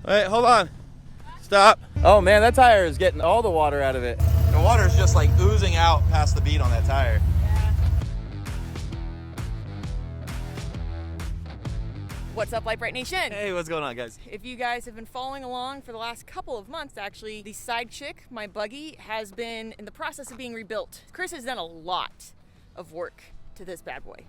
Wait, hold on. Stop. Oh man, that tire is getting all the water out of it. The water is just like oozing out past the bead on that tire. What's up, Lite, Brite Nation? Hey, what's going on, guys? If you guys have been following along for the last couple of months, actually, the side chick, my buggy, has been in the process of being rebuilt. Chris has done a lot of work to this bad boy.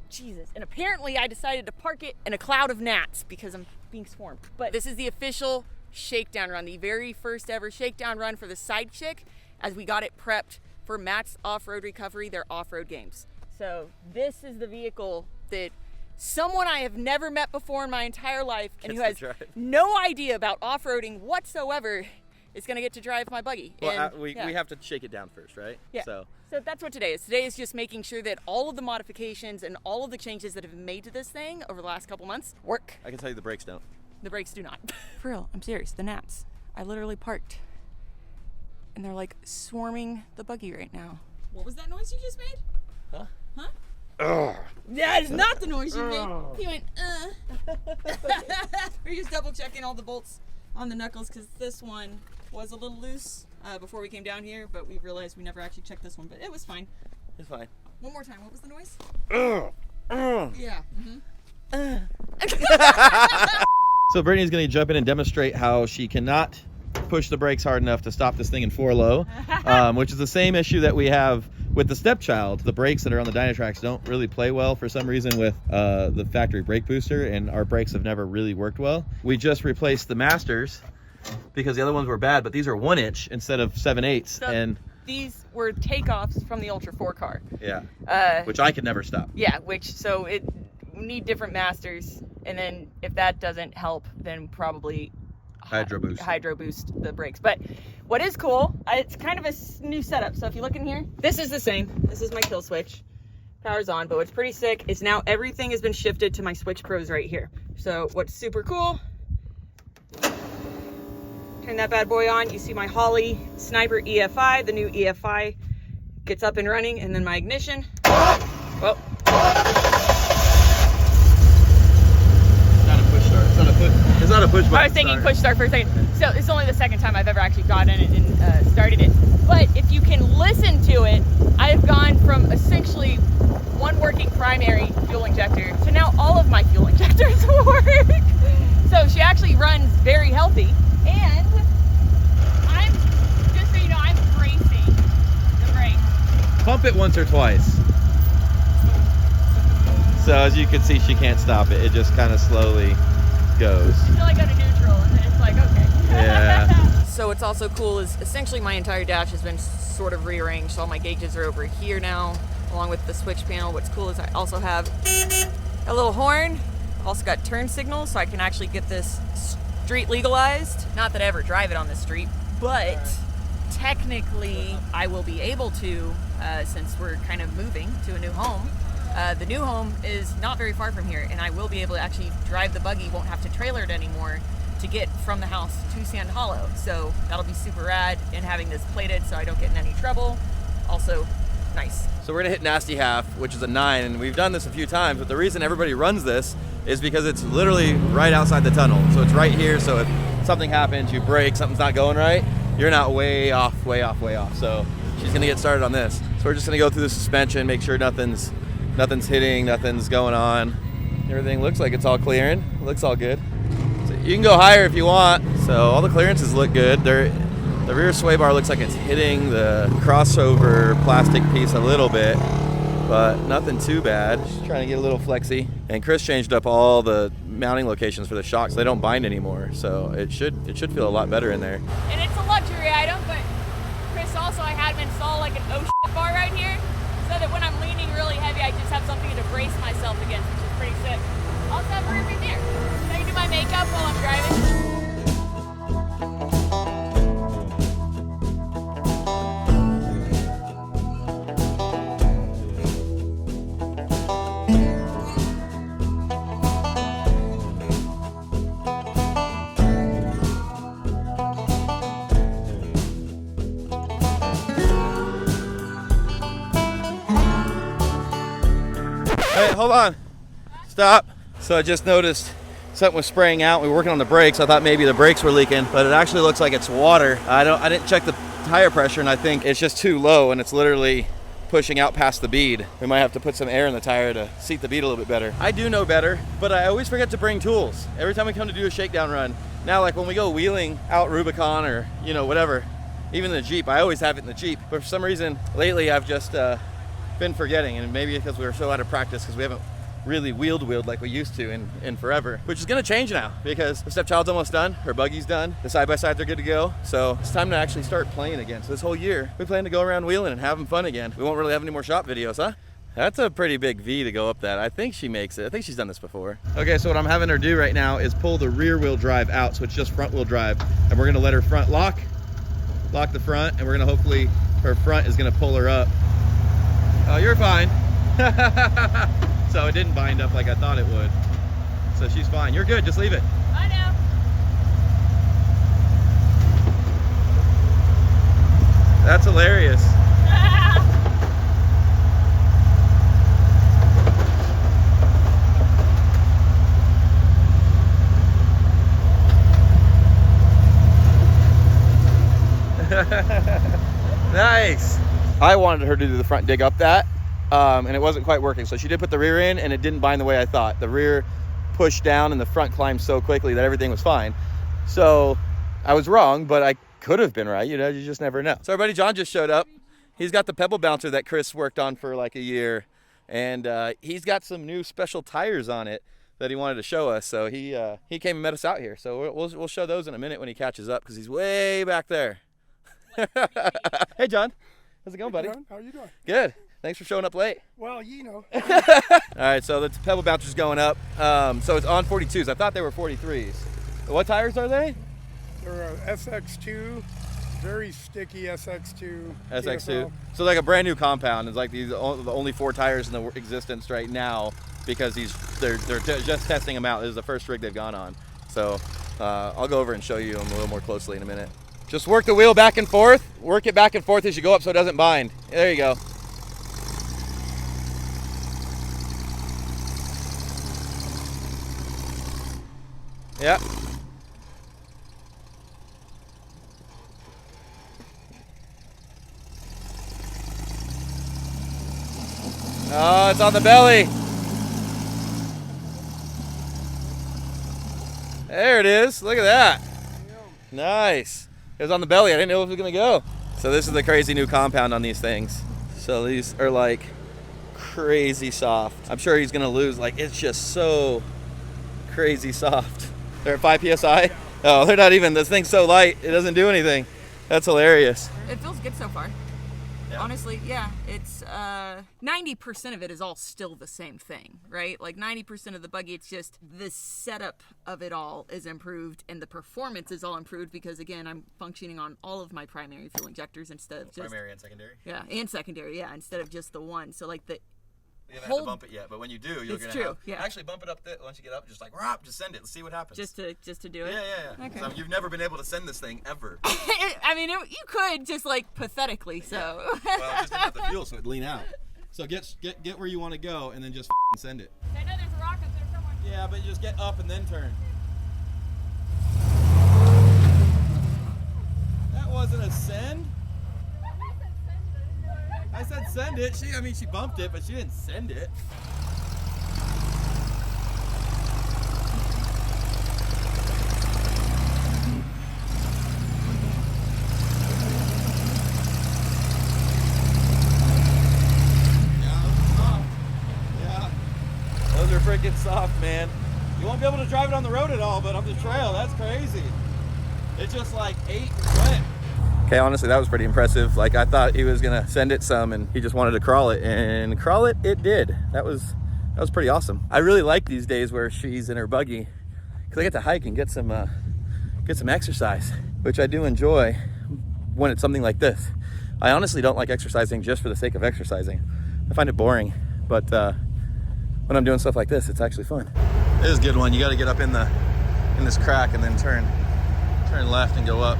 Jesus. And apparently I decided to park it in a cloud of gnats because I'm being swarmed. But this is the official shakedown run, the very first ever shakedown run for the side chick as we got it prepped for Matt's off-road recovery, their off-road games. So this is the vehicle that someone I have never met before in my entire life and who has no idea about off-roading whatsoever is going to get to drive my buggy. Well, we have to shake it down first, right? Yeah. So that's what today is. Today is just making sure that all of the modifications and all of the changes that have been made to this thing over the last couple months work. I can tell you the brakes don't. The brakes do not. For real, I'm serious. The gnats. I literally parked and they're like swarming the buggy right now. What was that noise you just made? Huh? Huh? That is not the noise you made. He went, We're just double checking all the bolts on the knuckles because this one was a little loose before we came down here, but we realized we never actually checked this one, but it was fine. It's fine. One more time. What was the noise? Yeah. So Brittany's going to jump in and demonstrate how she cannot push the brakes hard enough to stop this thing in 4-low, which is the same issue that we have with the stepchild. The brakes that are on the Dynatracs don't really play well for some reason with the factory brake booster, and our brakes have never really worked well. We just replaced the Masters because the other ones were bad, but these are 1-inch instead of 7/8. So and these were takeoffs from the Ultra 4 car. Yeah. Which I could never stop. Yeah, so we need different Masters, and then if that doesn't help, then probably Hydro boost the brakes. But what is cool, it's kind of a new setup. So if you look in here, this is the same. This is my kill switch. Power's on, but what's pretty sick is now everything has been shifted to my Switch Pros right here. So what's super cool, turn that bad boy on, you see my Holley Sniper EFI, the new EFI gets up and running, and then my ignition. Whoa. It's not a push button. I was thinking push start for a second. So it's only the second time I've ever actually gotten it and started it. But if you can listen to it, I have gone from essentially one working primary fuel injector to now all of my fuel injectors work. So she actually runs very healthy. And just so you know, I'm bracing the brakes. Pump it once or twice. So as you can see, she can't stop it. It just kind of slowly goes. Until I go to neutral, and then it's like, okay. Yeah. So what's also cool is essentially my entire dash has been sort of rearranged. So all my gauges are over here now, along with the switch panel. What's cool is I also have a little horn. I've also got turn signals, so I can actually get this street legalized. Not that I ever drive it on the street, but technically I will be able to, since we're kind of moving to a new home. The new home is not very far from here, and I will be able to actually drive the buggy, won't have to trailer it anymore to get from the house to Sand Hollow. So that'll be super rad, and having this plated so I don't get in any trouble, also nice. So we're gonna hit nasty half, which is a 9, and we've done this a few times, but the reason everybody runs this is because it's literally right outside the tunnel. So it's right here, so if something happens, you brake, something's not going right, you're not way off. So she's gonna get started on this. So we're just gonna go through the suspension, make sure nothing's hitting, nothing's going on. Everything looks like it's all clearing. It looks all good. So you can go higher if you want. So all the clearances look good. The rear sway bar looks like it's hitting the crossover plastic piece a little bit, but nothing too bad. Just trying to get a little flexy. And Chris changed up all the mounting locations for the shocks. They don't bind anymore, so it should feel a lot better in there. And it's a luxury item, but Chris also, I had him install like an oh shit bar right here, so that when I'm leaning really heavy, I just have something to brace myself against, which is pretty sick. Also have a rear view mirror. So I can do my makeup while I'm driving. Hey, hold on. Stop. So I just noticed something was spraying out. We were working on the brakes. I thought maybe the brakes were leaking, but it actually looks like it's water. I didn't check the tire pressure, and I think it's just too low, and it's literally pushing out past the bead. We might have to put some air in the tire to seat the bead a little bit better. I do know better, but I always forget to bring tools. Every time we come to do a shakedown run, now like when we go wheeling out Rubicon or, you know, whatever, even the Jeep, I always have it in the Jeep. But for some reason, lately I've just been forgetting, and maybe because we were so out of practice because we haven't really wheeled like we used to in forever, which is gonna change now because the stepchild's almost done, her buggy's done, the side-by-sides are good to go, so it's time to actually start playing again. So this whole year, we plan to go around wheeling and having fun again. We won't really have any more shop videos, huh? That's a pretty big V to go up that. I think she makes it. I think she's done this before. Okay, so what I'm having her do right now is pull the rear wheel drive out, so it's just front wheel drive, and we're gonna let her front lock the front, and we're gonna hopefully, her front is gonna pull her up. Oh, you're fine. So it didn't bind up like I thought it would. So she's fine. You're good, just leave it. I know. That's hilarious. Nice. I wanted her to do the front dig up that, and it wasn't quite working. So she did put the rear in, and it didn't bind the way I thought. The rear pushed down and the front climbed so quickly that everything was fine. So I was wrong, but I could have been right. You know, you just never know. So our buddy John just showed up. He's got the pebble bouncer that Chris worked on for like a year, and he's got some new special tires on it that he wanted to show us. So he came and met us out here. So we'll show those in a minute when he catches up, because he's way back there. Hey John, how's it going, buddy? How are you doing? Good. Thanks for showing up late. Well, you know. All right, so the pebble bouncer's going up. So it's on 42s. I thought they were 43s. What tires are they? They're a SX2, very sticky SX2. SX2. TFL. So like a brand new compound. It's like the only 4 tires in the existence right now, because they're just testing them out. This is the first rig they've gone on. So I'll go over and show you them a little more closely in a minute. Just work the wheel back and forth. Work it back and forth as you go up so it doesn't bind. There you go. Yep. Oh, it's on the belly. There it is. Look at that. Nice. It was on the belly. I didn't know if it was going to go. So this is the crazy new compound on these things. So these are like crazy soft. I'm sure he's going to lose. Like, it's just so crazy soft. They're at 5 PSI? Oh, they're not even. This thing's so light, it doesn't do anything. That's hilarious. It feels good so far. Yeah. Honestly, yeah. It's 90% of it is all still the same thing, right? Like 90% of the buggy, it's just the setup of it all is improved, and the performance is all improved because, again, I'm functioning on all of my primary fuel injectors instead of just Primary and secondary? yeah, and secondary, yeah, instead of just the one. So like the You haven't had to bump it yet, but when you do, you're It's gonna true, have, yeah. Actually bump it up once you get up, just like rop, just send it. Let's see what happens. just to do it. Yeah. Okay. So you've never been able to send this thing ever. I mean, you could just like pathetically. So. Well, just didn't have the fuel, so it'd lean out. So get where you want to go, and then just send it. I know there's a rock up there somewhere. Yeah, but you just get up and then turn. That wasn't a send. I said send it. She bumped it, but she didn't send it. Yeah, those are freaking soft, man. You won't be able to drive it on the road at all, but on the trail, that's crazy. It's just like 8 wet. Okay, honestly, that was pretty impressive. Like, I thought he was gonna send it some, and he just wanted to crawl it, and crawl it did. That was pretty awesome. I really like these days where she's in her buggy, because I get to hike and get some exercise, which I do enjoy when it's something like this. I honestly don't like exercising just for the sake of exercising. I find it boring, but when I'm doing stuff like this, it's actually fun. This is a good one. You got to get up in this crack and then turn left and go up.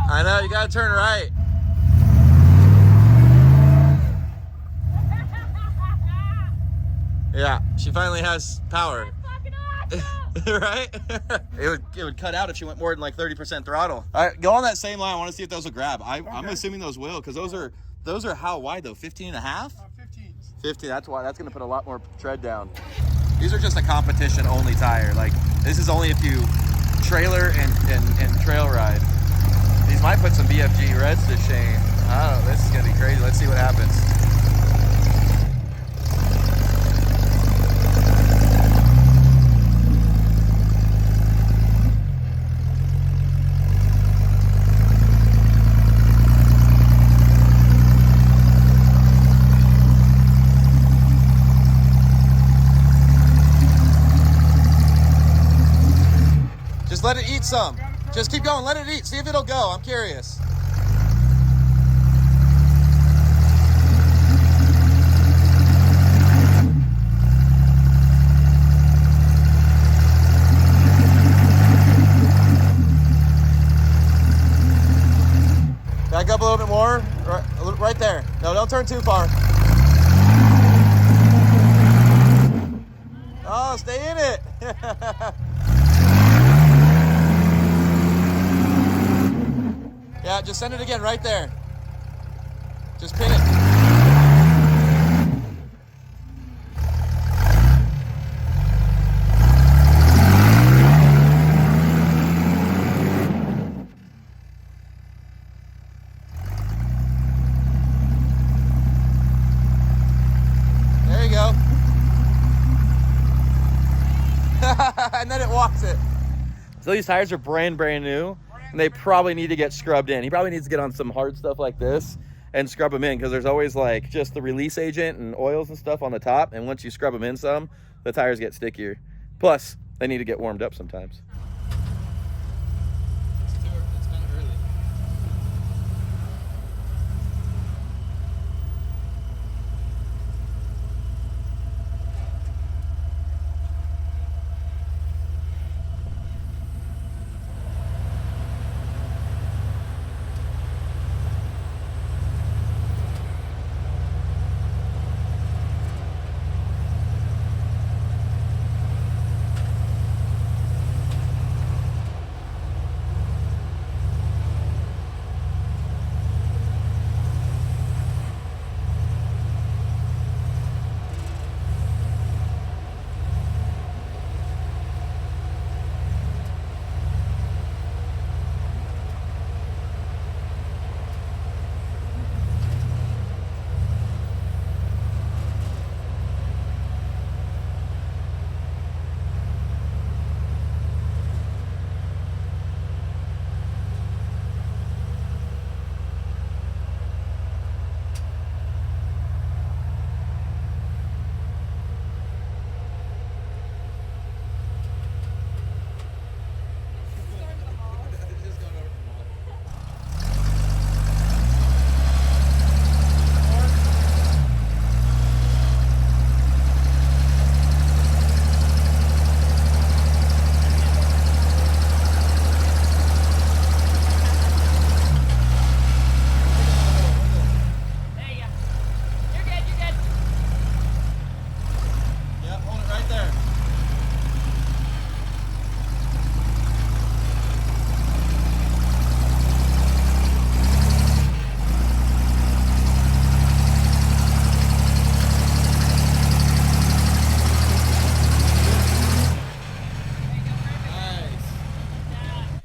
I know, you gotta turn right. Yeah, she finally has power. Right? it would cut out if she went more than like 30% throttle. All right, go on that same line. I want to see if those will grab. I'm assuming those will, because those are how wide though? 15 and a half? 15. 50, that's why. That's gonna put a lot more tread down. These are just a competition only tire. Like, this is only if you trailer and trail ride. These might put some BFG reds to shame. I don't know, this is gonna be crazy. Let's see what happens. Just let it eat some. Just keep going, let it eat. See if it'll go, I'm curious. Back up a little bit more, right there. No, don't turn too far. Oh, stay in it. Yeah, just send it again right there. Just pin it. There you go. And then it walks it. So these tires are brand new. And they probably need to get scrubbed in. He probably needs to get on some hard stuff like this and scrub them in, because there's always like just the release agent and oils and stuff on the top. And once you scrub them in some, the tires get stickier. Plus, they need to get warmed up sometimes. It's kind of early.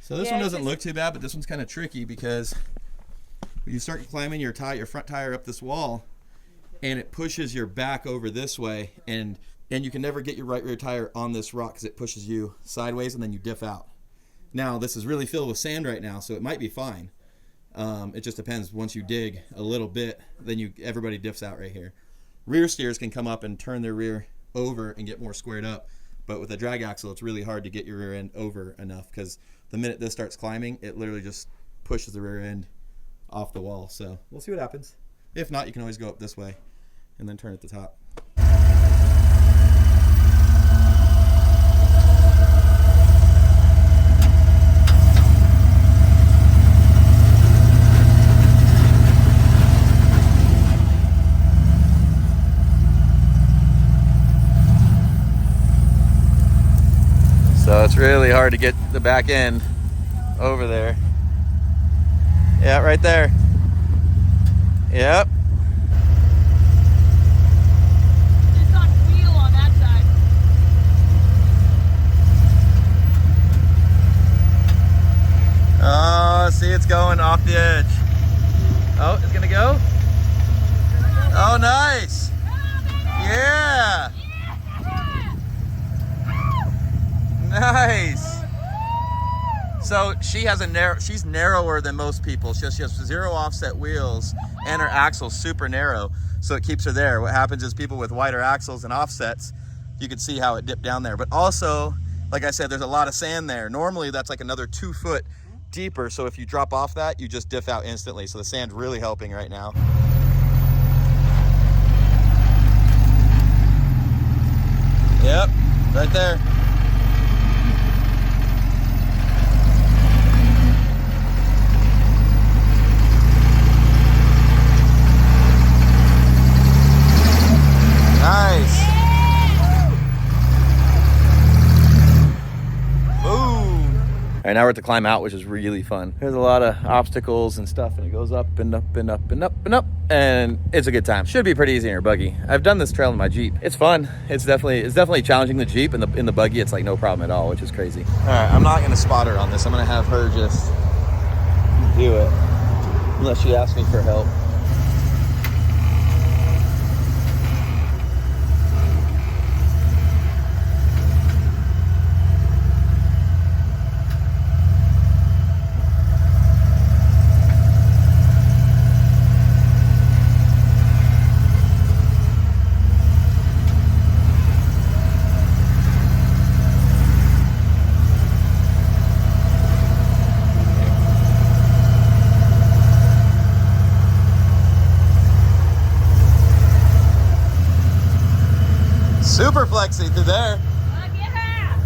So this one doesn't look too bad, but this one's kind of tricky because you start climbing your front tire up this wall, and it pushes your back over this way, and you can never get your right rear tire on this rock because it pushes you sideways and then you diff out. Now this is really filled with sand right now, so it might be fine. It just depends. Once you dig a little bit, then everybody diffs out right here. Rear steers can come up and turn their rear over and get more squared up, but with a drag axle it's really hard to get your rear end over enough, because the minute this starts climbing, it literally just pushes the rear end off the wall. So we'll see what happens. If not, you can always go up this way and then turn at the top. hard to get the back end over there. Yeah, right there. Yep. It's on wheel on that side. Oh, see, it's going off the edge. Oh, it's gonna go? Oh, nice. Yeah. Nice. So she has she's narrower than most people. She has 0 offset wheels and her axle's super narrow. So it keeps her there. What happens is people with wider axles and offsets, you can see how it dipped down there. But also, like I said, there's a lot of sand there. Normally that's like another 2 foot deeper. So if you drop off that, you just diff out instantly. So the sand's really helping right now. Yep, right there. Nice. Boom. All right, now we're at the climb out, which is really fun. There's a lot of obstacles and stuff, and it goes up and up and up and up and up, and it's a good time. Should be pretty easy in your buggy. I've done this trail in my Jeep. It's fun. It's definitely challenging the Jeep, and in the buggy, it's like no problem at all, which is crazy. All right, I'm not gonna spot her on this. I'm gonna have her just do it, unless she asks me for help. Super flexy through there. Look at her.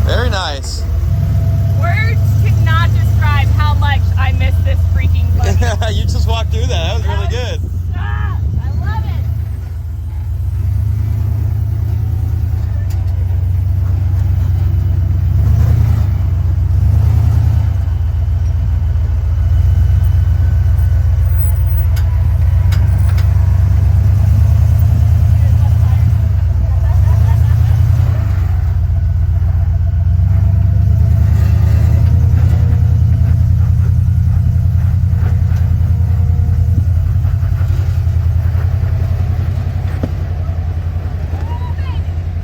Very nice. Words cannot describe how much I miss this freaking buggy. You just walked through that. That was really good. I love it.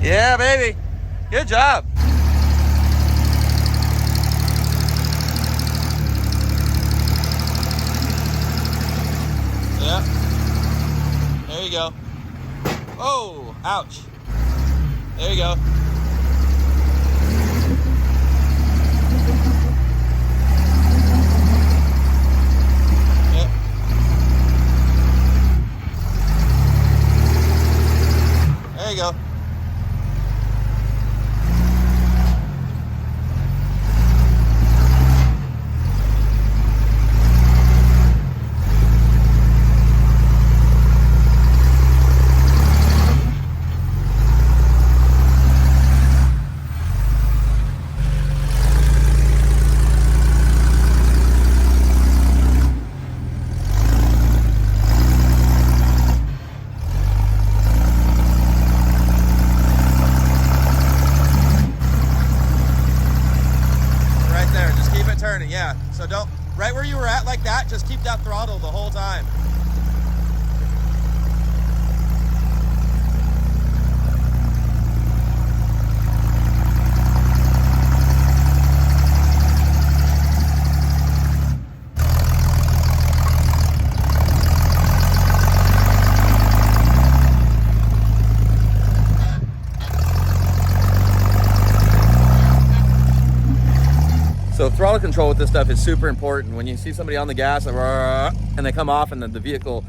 Yeah, baby. Good job. Yeah. There you go. Oh, ouch. There you go. Yep. There you go. Turning, yeah. So don't, right where you were at like that, just keep that throttle the whole time. So throttle control with this stuff is super important. When you see somebody on the gas and they come off and then the vehicle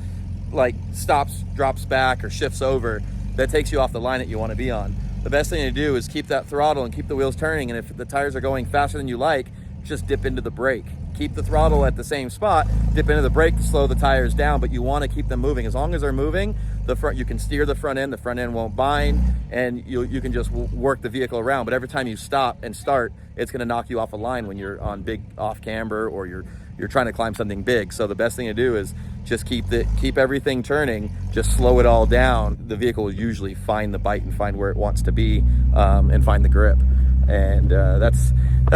like stops, drops back, or shifts over, that takes you off the line that you want to be on. The best thing to do is keep that throttle and keep the wheels turning, and if the tires are going faster than you like, just dip into the brake. Keep the throttle at the same spot, dip into the brake to slow the tires down, but you want to keep them moving. As long as they're moving, the front, you can steer the front end won't bind, and you can just work the vehicle around. But every time you stop and start, it's going to knock you off a line when you're on big off camber or you're trying to climb something big. So the best thing to do is just keep everything turning, just slow it all down. The vehicle will usually find the bite and find where it wants to be, and find the grip. And that's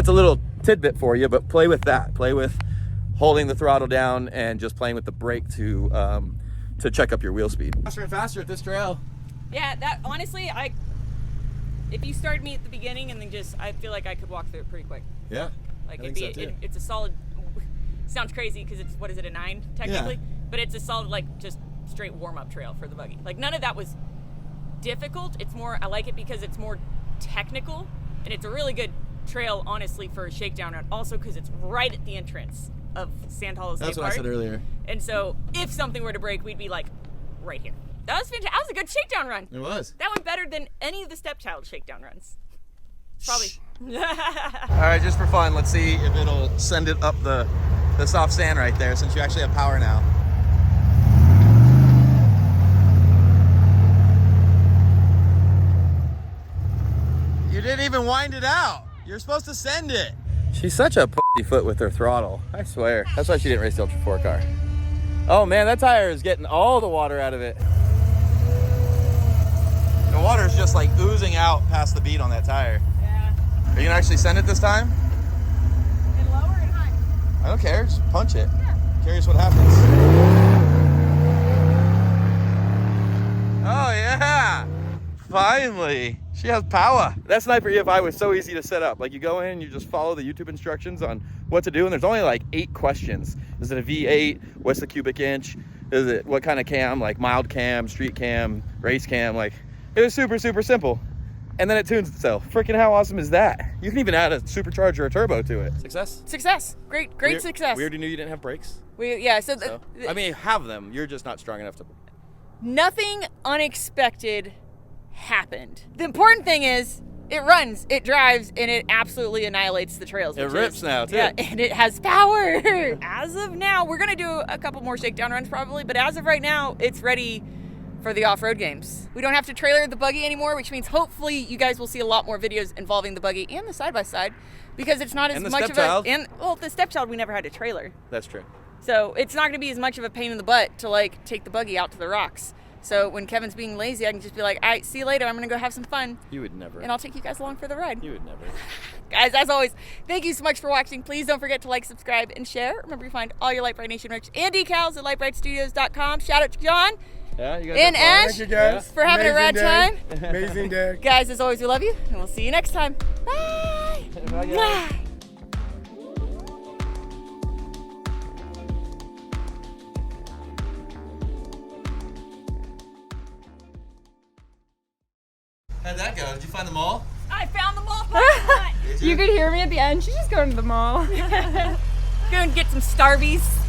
a little tidbit for you, but play with that. Play with holding the throttle down and just playing with the brake to check up your wheel speed. Faster and faster at this trail. Yeah, that honestly, if you started me at the beginning and then I feel like I could walk through it pretty quick. Yeah, like I think so too. It's a solid. Sounds crazy because it's, what is it, a 9 technically? Yeah. But it's a solid, like, just straight warm-up trail for the buggy. Like, none of that was difficult. It's more, I like it because it's more technical, and it's a really good trail, honestly, for a shakedown run. Also because it's right at the entrance of Sand Hollow State Park. That's what I said earlier. And so if something were to break, we'd be like right here. That was fantastic. That was a good shakedown run. It was. That went better than any of the stepchild shakedown runs. Probably. All right, just for fun, let's see if it'll send it up the soft sand right there, since you actually have power now. You didn't even wind it out. You're supposed to send it. She's such a pussy foot with her throttle, I swear. That's why she didn't race the Ultra 4 car. Oh man, that tire is getting all the water out of it. The water is just like oozing out past the bead on that tire. Yeah. Are you gonna actually send it this time? And lower and high. I don't care, just punch it. Yeah. Curious what happens. Oh yeah, finally. She has power. That Sniper EFI was so easy to set up. Like, you go in, you just follow the YouTube instructions on what to do, and there's only like 8 questions. Is it a V8? What's the cubic inch? Is it what kind of cam? Like mild cam, street cam, race cam? Like, it was super, super simple. And then it tunes itself. Freaking how awesome is that? You can even add a supercharger or a turbo to it. Success? Success. Great success. We already knew you didn't have brakes. So I mean, have them. You're just not strong enough to. Nothing unexpected happened. The important thing is it runs, it drives, and it absolutely annihilates the trails. It rips now too. Yeah, and it has power. As of now, we're gonna do a couple more shakedown runs probably, but as of right now, it's ready for the off-road games. We don't have to trailer the buggy anymore, which means hopefully you guys will see a lot more videos involving the buggy and the side-by-side, because it's not as much of the stepchild we never had to trailer. That's true. So it's not gonna be as much of a pain in the butt to like take the buggy out to the rocks. So when Kevin's being lazy, I can just be like, all right, see you later. I'm going to go have some fun. You would never. And I'll take you guys along for the ride. You would never. Guys, as always, thank you so much for watching. Please don't forget to like, subscribe, and share. Remember, you find all your Lite Brite Nation merch and decals at LiteBriteStudios.com. Shout out to John. Yeah, you guys and Ash. Thank you guys. For having a rad time. Amazing day. Guys, as always, we love you, and we'll see you next time. Bye. Bye, guys. Bye. How'd that go? Did you find them all? I found the mall parking lot. You could hear me at the end. She's just going to the mall. Go and get some Starbies.